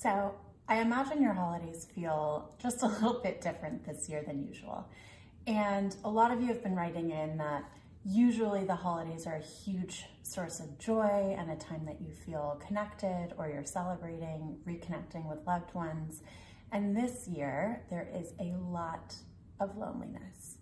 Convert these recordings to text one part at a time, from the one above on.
So I imagine your holidays feel just a little bit different this year than usual. And a lot of you have been writing in that usually the holidays are a huge source of joy and a time that you feel connected or you're celebrating, reconnecting with loved ones. And this year, there is a lot of loneliness.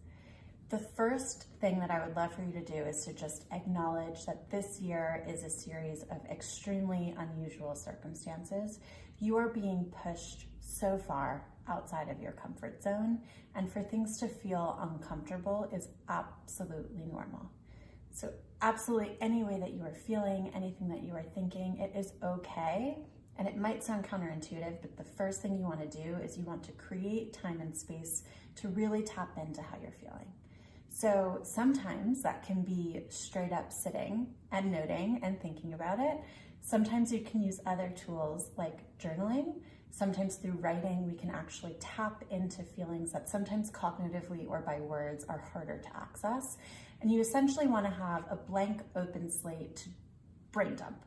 The first thing that I would love for you to do is to just acknowledge that this year is a series of extremely unusual circumstances. You are being pushed so far outside of your comfort zone, and for things to feel uncomfortable is absolutely normal. So absolutely any way that you are feeling, anything that you are thinking, it is okay. And it might sound counterintuitive, but the first thing you want to do is you want to create time and space to really tap into how you're feeling. So sometimes that can be straight up sitting and noting and thinking about it. Sometimes you can use other tools like journaling. Sometimes through writing, we can actually tap into feelings that sometimes cognitively or by words are harder to access. And you essentially want to have a blank open slate to brain dump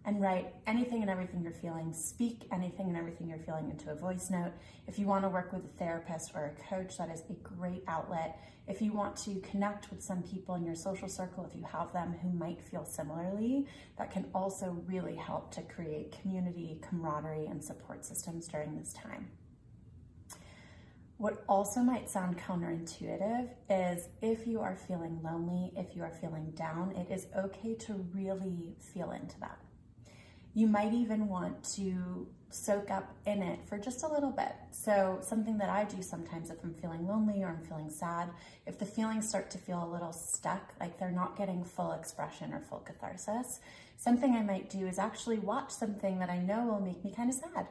and write anything and everything you're feeling, speak anything and everything you're feeling into a voice note. If you want to work with a therapist or a coach, that is a great outlet. If you want to connect with some people in your social circle, if you have them who might feel similarly, that can also really help to create community, camaraderie, and support systems during this time. What also might sound counterintuitive is if you are feeling lonely, if you are feeling down, it is okay to really feel into that. You might even want to soak up in it for just a little bit. So something that I do sometimes if I'm feeling lonely or I'm feeling sad, if the feelings start to feel a little stuck, like they're not getting full expression or full catharsis, something I might do is actually watch something that I know will make me kind of sad.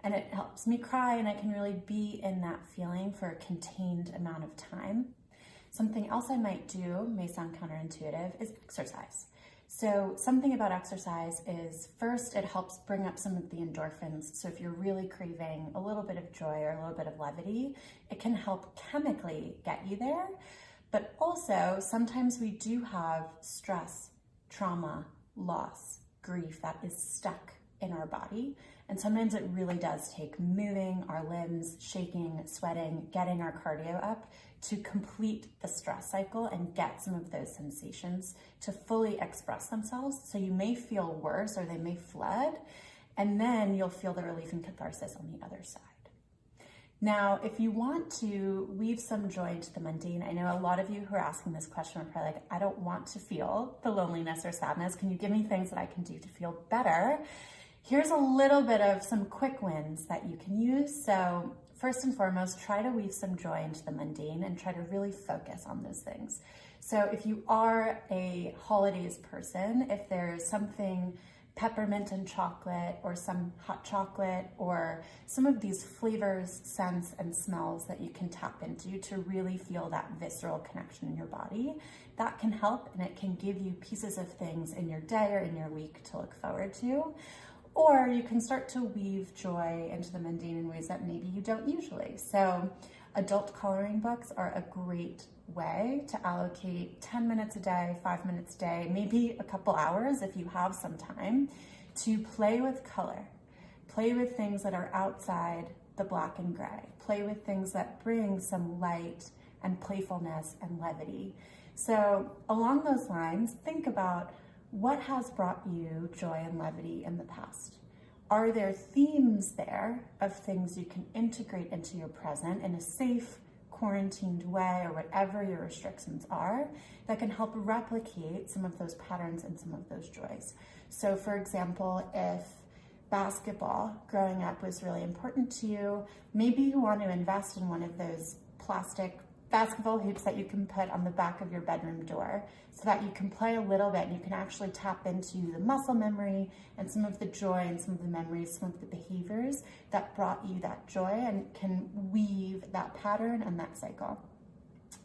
And it helps me cry and I can really be in that feeling for a contained amount of time. Something else I might do, may sound counterintuitive, is exercise. So something about exercise is, first, it helps bring up some of the endorphins. So if you're really craving a little bit of joy or a little bit of levity, it can help chemically get you there. But also, sometimes we do have stress, trauma, loss, grief that is stuck in our body. And sometimes it really does take moving our limbs, shaking, sweating, getting our cardio up to complete the stress cycle and get some of those sensations to fully express themselves. So you may feel worse or they may flood, and then you'll feel the relief and catharsis on the other side. Now, if you want to weave some joy into the mundane, I know a lot of you who are asking this question are probably like, I don't want to feel the loneliness or sadness. Can you give me things that I can do to feel better? Here's a little bit of some quick wins that you can use. So first and foremost, try to weave some joy into the mundane and try to really focus on those things. So if you are a holidays person, if there's something peppermint and chocolate or some hot chocolate or some of these flavors, scents, and smells that you can tap into to really feel that visceral connection in your body, that can help, and it can give you pieces of things in your day or in your week to look forward to. Or you can start to weave joy into the mundane in ways that maybe you don't usually. So adult coloring books are a great way to allocate 10 minutes a day, 5 minutes a day, maybe a couple hours if you have some time, to play with color. Play with things that are outside the black and gray. Play with things that bring some light and playfulness and levity. So along those lines, think about what has brought you joy and levity in the past. Are there themes there of things you can integrate into your present in a safe, quarantined way or whatever your restrictions are that can help replicate some of those patterns and some of those joys? So for example, if basketball growing up was really important to you, maybe you want to invest in one of those plastic basketball hoops that you can put on the back of your bedroom door so that you can play a little bit and you can actually tap into the muscle memory and some of the joy and some of the memories, some of the behaviors that brought you that joy and can weave that pattern and that cycle.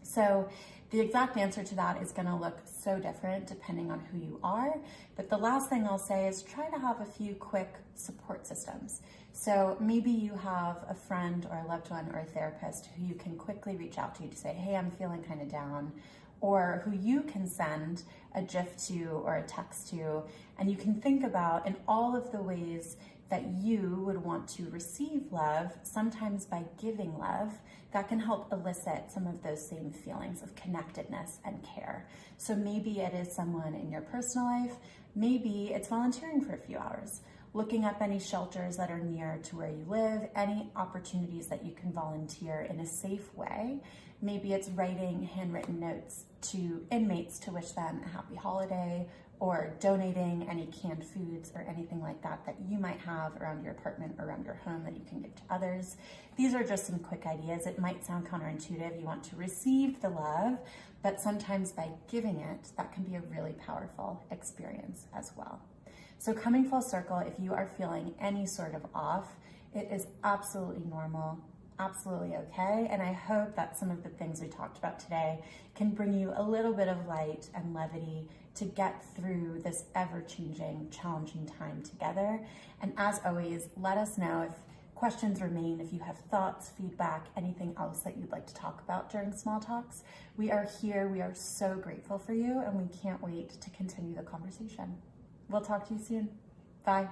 So the exact answer to that is going to look so different depending on who you are. But the last thing I'll say is try to have a few quick support systems. So maybe you have a friend or a loved one or a therapist who you can quickly reach out to say, hey, I'm feeling kind of down, or who you can send a GIF to or a text to, and you can think about in all of the ways that you would want to receive love, sometimes by giving love, that can help elicit some of those same feelings of connectedness and care. So maybe it is someone in your personal life, maybe it's volunteering for a few hours, looking up any shelters that are near to where you live, any opportunities that you can volunteer in a safe way. Maybe it's writing handwritten notes to inmates to wish them a happy holiday, or donating any canned foods or anything like that that you might have around your apartment or around your home that you can give to others. These are just some quick ideas. It might sound counterintuitive. You want to receive the love, but sometimes by giving it, that can be a really powerful experience as well. So coming full circle, if you are feeling any sort of off, it is absolutely normal, absolutely okay. And I hope that some of the things we talked about today can bring you a little bit of light and levity to get through this ever-changing, challenging time together. And as always, let us know if questions remain, if you have thoughts, feedback, anything else that you'd like to talk about during Small Talks. We are here. We are so grateful for you, and we can't wait to continue the conversation. We'll talk to you soon. Bye.